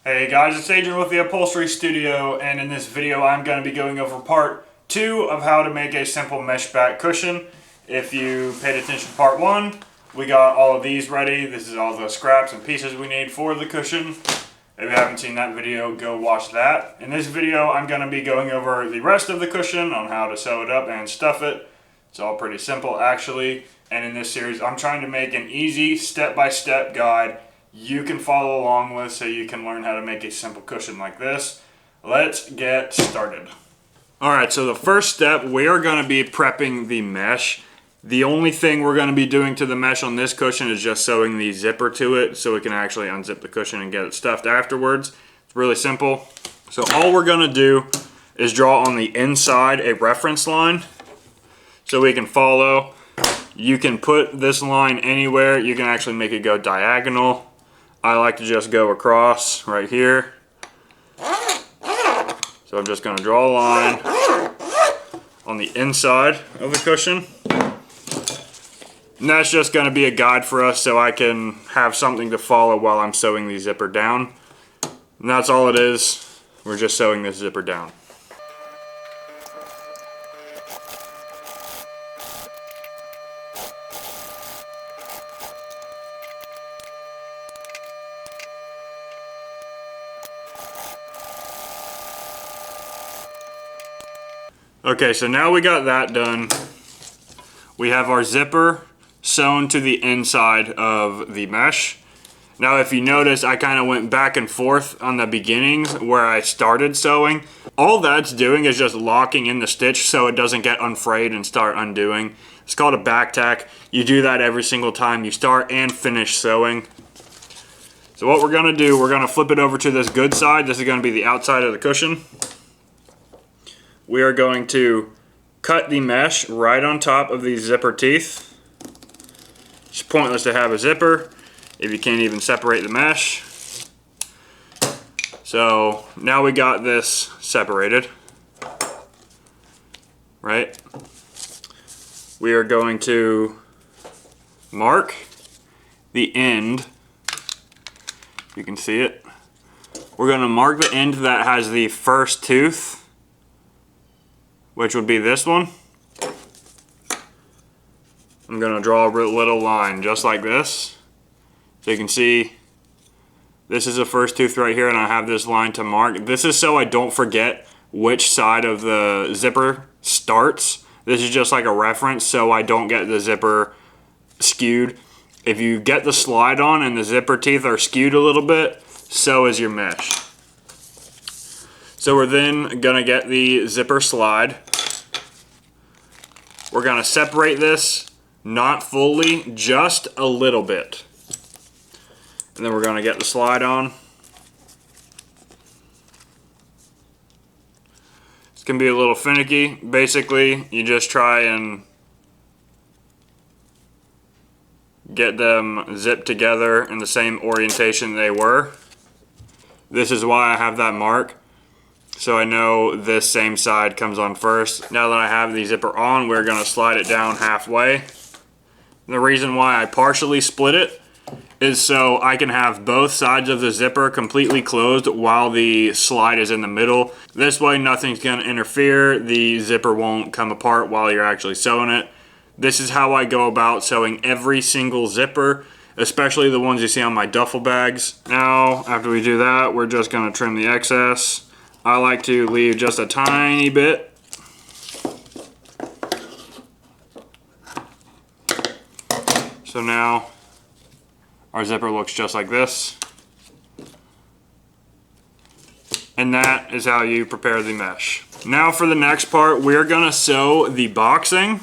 Hey guys, it's Adrian with the Upholstery Studio, and in this video I'm going to be going over part 2 of how to make a simple mesh back cushion. If you paid attention to part 1, we got all of these ready. This is all the scraps and pieces we need for the cushion. If you haven't seen that video, go watch that. In this video I'm going to be going over the rest of the cushion on how to sew it up and stuff it. It's all pretty simple actually, and in this series I'm trying to make an easy step-by-step guide you can follow along with so you can learn how to make a simple cushion like this. Let's get started. Alright, so the first step, we are going to be prepping the mesh. The only thing we're going to be doing to the mesh on this cushion is just sewing the zipper to it so we can actually unzip the cushion and get it stuffed afterwards. It's really simple. So all we're going to do is draw on the inside a reference line so we can follow. You can put this line anywhere. You can actually make it go diagonal. I like to just go across right here. So I'm just going to draw a line on the inside of the cushion. And that's just going to be a guide for us so I can have something to follow while I'm sewing the zipper down. And that's all it is. We're just sewing this zipper down. Okay, so now we got that done. We have our zipper sewn to the inside of the mesh. Now if you notice, I kind of went back and forth on the beginnings where I started sewing. All that's doing is just locking in the stitch so it doesn't get unfrayed and start undoing. It's called a back tack. You do that every single time you start and finish sewing. So what we're gonna do, we're gonna flip it over to this good side. This is gonna be the outside of the cushion. We are going to cut the mesh right on top of these zipper teeth. It's pointless to have a zipper if you can't even separate the mesh. So now we got this separated, right? We are going to mark the end. You can see it. We're going to mark the end that has the first tooth, which would be this one. I'm going to draw a little line just like this. So you can see this is the first tooth right here, and I have this line to mark. This is so I don't forget which side of the zipper starts. This is just like a reference so I don't get the zipper skewed. If you get the slide on and the zipper teeth are skewed a little bit, so is your mesh. So we're then going to get the zipper slide. We're going to separate this, not fully, just a little bit. And then we're going to get the slide on. It's going to be a little finicky. Basically, you just try and get them zipped together in the same orientation they were. This is why I have that mark, so I know this same side comes on first. Now that I have the zipper on, we're going to slide it down halfway. The reason why I partially split it is so I can have both sides of the zipper completely closed while the slide is in the middle. This way nothing's going to interfere. The zipper won't come apart while you're actually sewing it. This is how I go about sewing every single zipper, especially the ones you see on my duffel bags. Now, after we do that, we're just going to trim the excess. I like to leave just a tiny bit. So now our zipper looks just like this. And that is how you prepare the mesh. Now for the next part, we're gonna sew the boxing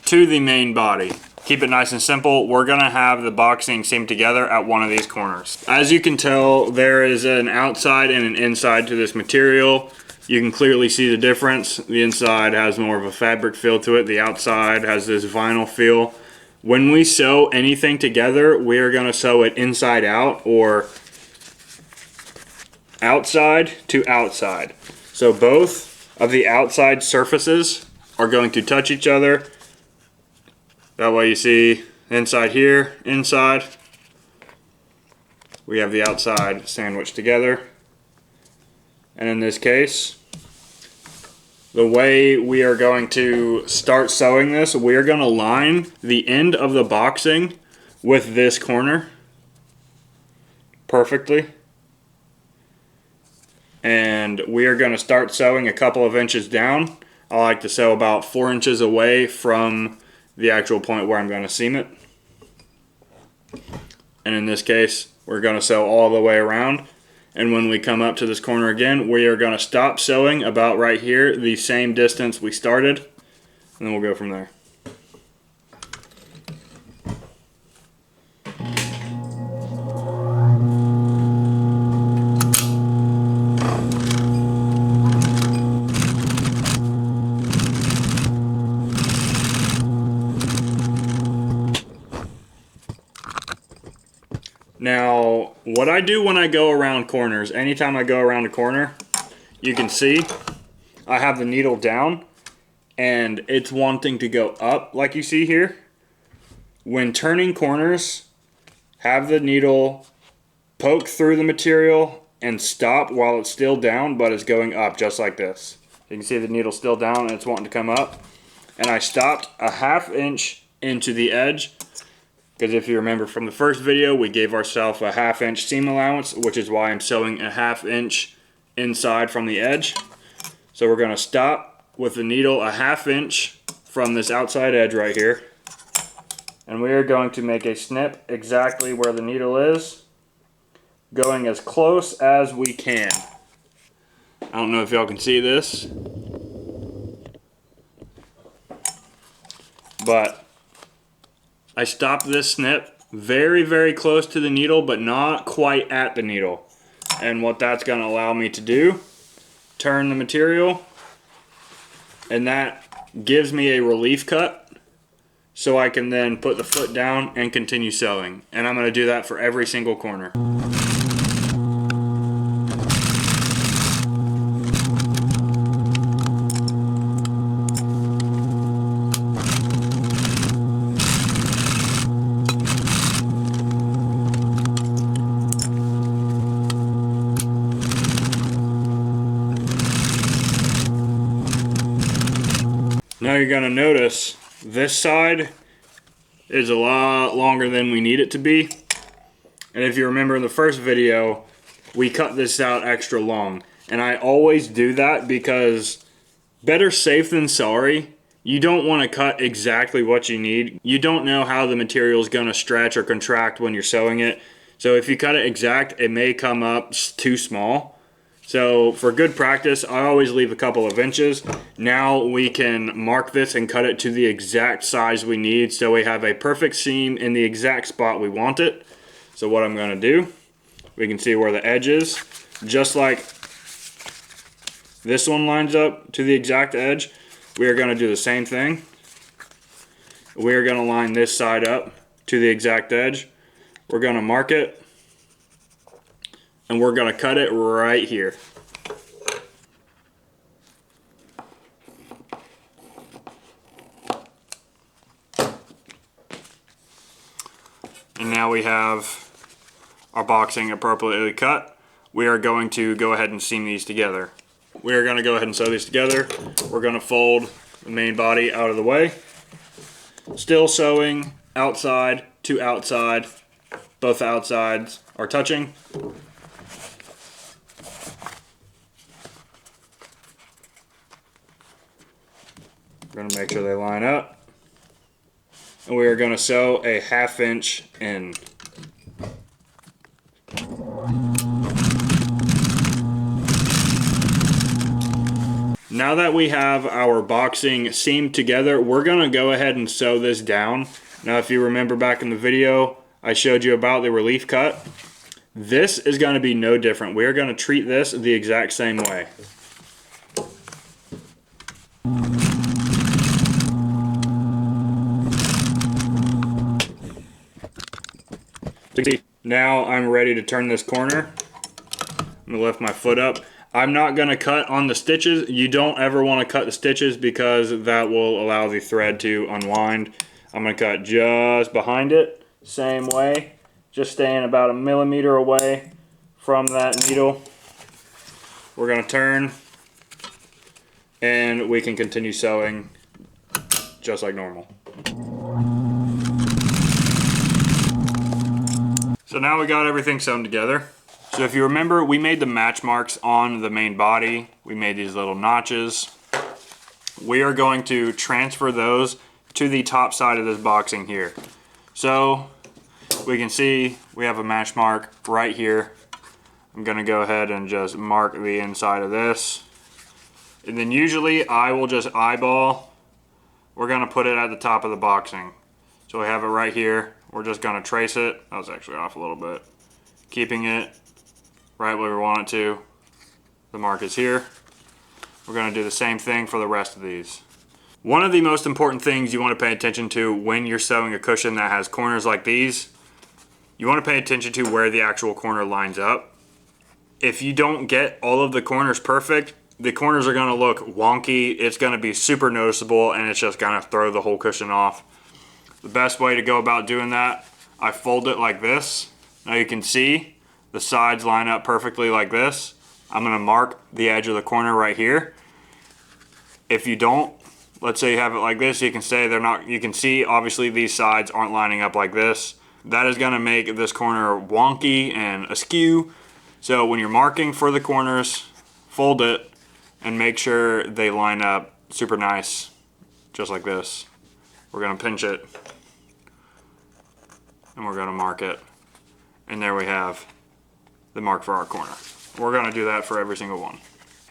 to the main body. Keep it nice and simple. We're gonna have the boxing seam together at one of these corners. As you can tell, there is an outside and an inside to this material. You can clearly see the difference. The inside has more of a fabric feel to it. The outside has this vinyl feel. When we sew anything together, we are gonna sew it inside out or outside to outside. So both of the outside surfaces are going to touch each other. That way you see inside here, inside. we have the outside sandwiched together. And in this case, the way we are going to start sewing this, we are going to line the end of the boxing with this corner perfectly. And we are going to start sewing a couple of inches down. I like to sew about 4 inches away from the actual point where I'm going to seam it. And in this case, we're going to sew all the way around. And when we come up to this corner again, we are going to stop sewing about right here, the same distance we started, and then we'll go from there. Now, what I do when I go around corners, anytime I go around a corner, you can see I have the needle down and it's wanting to go up like you see here. When turning corners, have the needle poke through the material and stop while it's still down, but it's going up just like this. You can see the needle still down and it's wanting to come up. And I stopped a 1/2 inch into the edge, because if you remember from the first video, we gave ourselves a 1/2 inch seam allowance, which is why I'm sewing a 1/2 inch inside from the edge. So we're going to stop with the needle a 1/2 inch from this outside edge right here. And we are going to make a snip exactly where the needle is, going as close as we can. I don't know if y'all can see this, but I stopped this snip very, very close to the needle, but not quite at the needle. And what that's going to allow me to do, turn the material, and that gives me a relief cut, so I can then put the foot down and continue sewing. And I'm going to do that for every single corner. Now you're going to notice this side is a lot longer than we need it to be. And if you remember in the first video, we cut this out extra long. And I always do that because better safe than sorry. You don't want to cut exactly what you need. You don't know how the material is going to stretch or contract when you're sewing it. So if you cut it exact, it may come up too small. So for good practice, I always leave a couple of inches. Now we can mark this and cut it to the exact size we need, so we have a perfect seam in the exact spot we want it. So what I'm going to do, we can see where the edge is. Just like this one lines up to the exact edge, we are going to do the same thing. We are going to line this side up to the exact edge. We're going to mark it, and we're going to cut it right here. And now we have our boxing appropriately cut. We are going to go ahead and seam these together. We are going to go ahead and sew these together. We're going to fold the main body out of the way. Still sewing outside to outside. Both outsides are touching. We're going to make sure they line up. And we are going to sew a 1/2 inch in. Now that we have our boxing seamed together, we're going to go ahead and sew this down. Now if you remember back in the video, I showed you about the relief cut. This is going to be no different. We are going to treat this the exact same way. Now I'm ready to turn this corner. I'm going to lift my foot up. I'm not going to cut on the stitches. You don't ever want to cut the stitches because that will allow the thread to unwind. I'm going to cut just behind it, same way, just staying about 1 millimeter away from that needle. We're going to turn and we can continue sewing just like normal. So now we got everything sewn together. So if you remember, we made the match marks on the main body. We made these little notches. We are going to transfer those to the top side of this boxing here. So we can see we have a match mark right here. I'm gonna go ahead and just mark the inside of this. And then usually I will just eyeball. We're gonna put it at the top of the boxing. So we have it right here. We're just gonna trace it. That was actually off a little bit. Keeping it right where we want it to. The mark is here. We're gonna do the same thing for the rest of these. One of the most important things you want to pay attention to when you're sewing a cushion that has corners like these, you want to pay attention to where the actual corner lines up. If you don't get all of the corners perfect, the corners are going to look wonky, it's going to be super noticeable, and it's just going to throw the whole cushion off. The best way to go about doing that, I fold it like this. Now you can see the sides line up perfectly like this. I'm going to mark the edge of the corner right here. If you don't, let's say you have it like this, you can say they're not, you can see obviously these sides aren't lining up like this. That is going to make this corner wonky and askew. So when you're marking for the corners, fold it and make sure they line up super nice, just like this. We're going to pinch it and we're going to mark it. And there we have the mark for our corner. We're going to do that for every single one.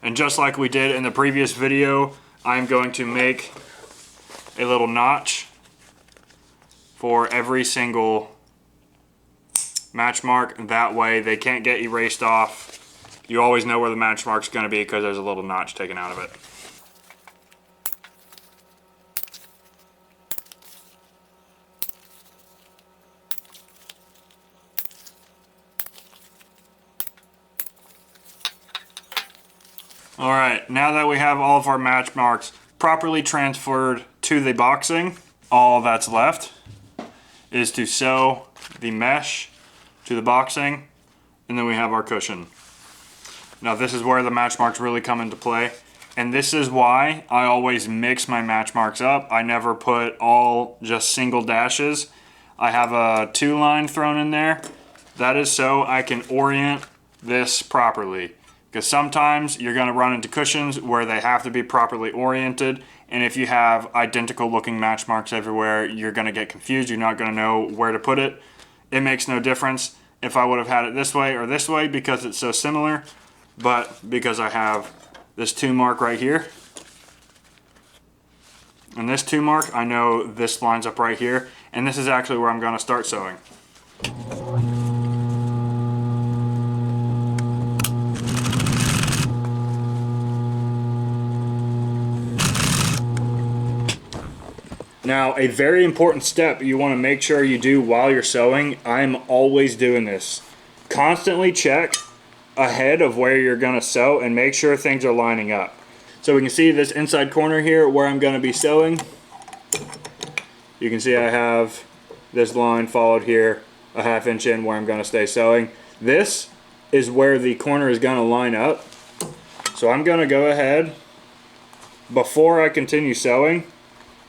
And just like we did in the previous video, I'm going to make a little notch for every single match mark. That way they can't get erased off. You always know where the match mark's going to be because there's a little notch taken out of it. Alright, now that we have all of our match marks properly transferred to the boxing, all that's left is to sew the mesh to the boxing, and then we have our cushion. Now this is where the match marks really come into play, and this is why I always mix my match marks up. I never put all just single dashes. I have a 2 line thrown in there. That is so I can orient this properly. Because sometimes you're going to run into cushions where they have to be properly oriented, and if you have identical looking match marks everywhere, you're going to get confused. You're not going to know where to put it. It makes no difference if I would have had it this way or this way because it's so similar, but because I have this 2 mark right here, and this 2 mark, I know this lines up right here, and this is actually where I'm going to start sewing. Now, a very important step you want to make sure you do while you're sewing, I'm always doing this. Constantly check ahead of where you're going to sew and make sure things are lining up. So we can see this inside corner here where I'm going to be sewing. You can see I have this line followed here a 1/2 inch in where I'm going to stay sewing. This is where the corner is going to line up. So I'm going to go ahead, before I continue sewing,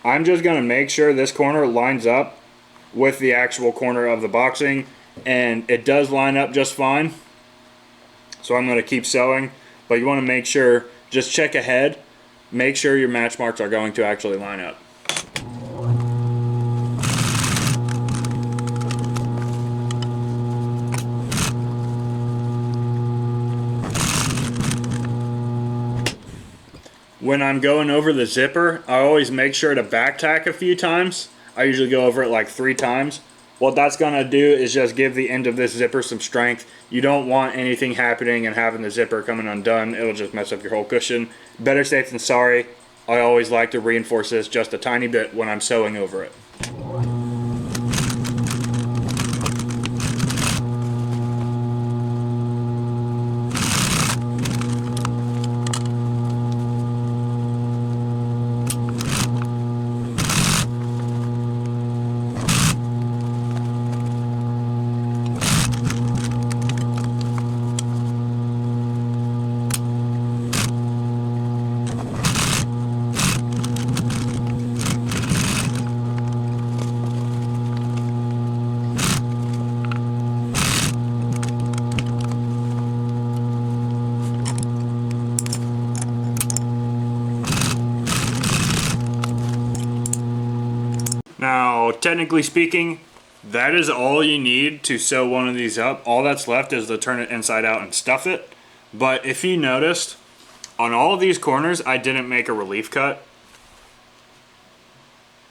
I'm just going to make sure this corner lines up with the actual corner of the boxing, and it does line up just fine. So I'm going to keep sewing, but you want to make sure, just check ahead, make sure your match marks are going to actually line up. When I'm going over the zipper, I always make sure to back tack a few times. I usually go over it like 3 times. What that's going to do is just give the end of this zipper some strength. You don't want anything happening and having the zipper coming undone. It'll just mess up your whole cushion. Better safe than sorry. I always like to reinforce this just a tiny bit when I'm sewing over it. technically speaking, that is all you need to sew one of these up. All that's left is to turn it inside out and stuff it. But if you noticed, on all of these corners, I didn't make a relief cut.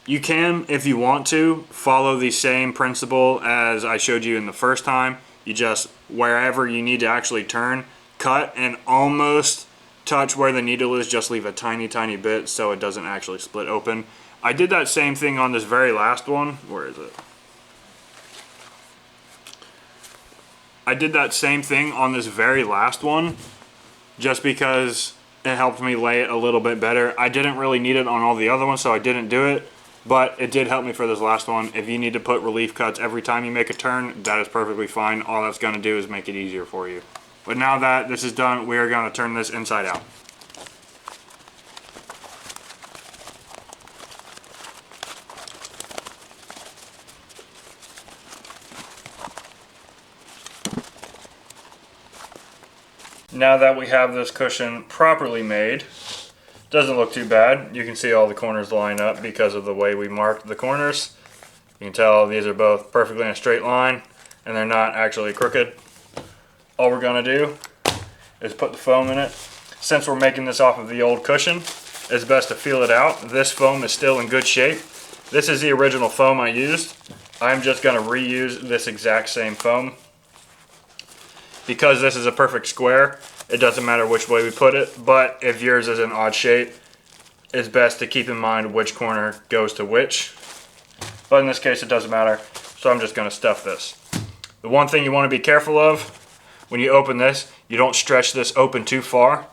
You can, if you want to, follow the same principle as I showed you in the first time. You just, wherever you need to actually turn, cut and almost touch where the needle is, just leave a tiny, tiny bit so it doesn't actually split open. I did that same thing on this very last one. Where is it? I did that same thing on this very last one just because it helped me lay it a little bit better. I didn't really need it on all the other ones, so I didn't do it, but it did help me for this last one. If you need to put relief cuts every time you make a turn, that is perfectly fine. All that's going to do is make it easier for you. But now that this is done, we are going to turn this inside out. Now that we have this cushion properly made, doesn't look too bad. You can see all the corners line up because of the way we marked the corners. You can tell these are both perfectly in a straight line and they're not actually crooked. All we're going to do is put the foam in it. Since we're making this off of the old cushion, it's best to feel it out. This foam is still in good shape. This is the original foam I used. I'm just going to reuse this exact same foam. Because this is a perfect square, it doesn't matter which way we put it, but if yours is an odd shape, it's best to keep in mind which corner goes to which. But in this case, it doesn't matter, so I'm just going to stuff this. The one thing you want to be careful of when you open this, you don't stretch this open too far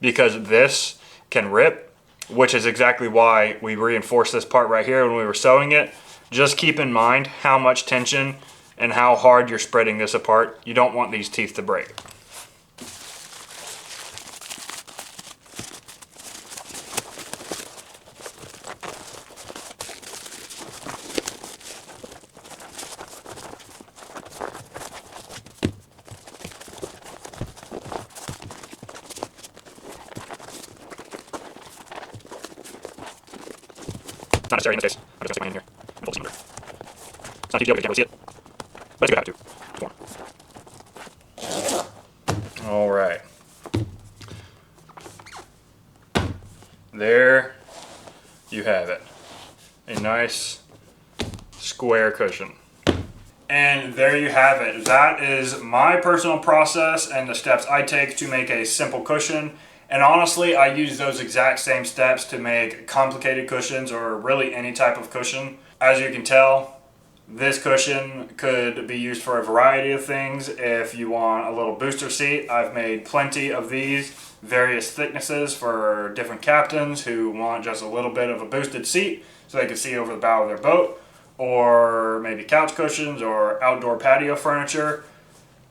because this can rip, which is exactly why we reinforced this part right here when we were sewing it. Just keep in mind how much tension and how hard you're spreading this apart. You don't want these teeth to break. It's not necessary in this case. I'm just going to stick my hand here and fold this under. It's not too deal, you can't really see it. But it's good to have to. All right. There you have it. A nice square cushion. And there you have it. That is my personal process and the steps I take to make a simple cushion. And honestly, I use those exact same steps to make complicated cushions or really any type of cushion. As you can tell, this cushion could be used for a variety of things. If you want a little booster seat, I've made plenty of these, various thicknesses for different captains who want just a little bit of a boosted seat so they can see over the bow of their boat, or maybe couch cushions or outdoor patio furniture.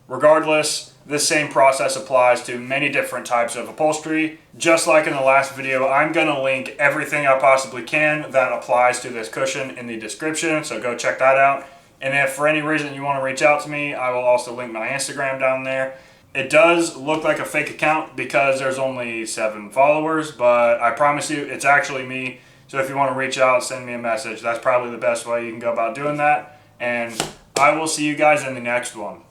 Regardless, this same process applies to many different types of upholstery. Just like in the last video, I'm going to link everything I possibly can that applies to this cushion in the description, so go check that out. And if for any reason you want to reach out to me, I will also link my Instagram down there. It does look like a fake account because there's only 7 followers, but I promise you it's actually me. So if you want to reach out, send me a message. That's probably the best way you can go about doing that. And I will see you guys in the next one.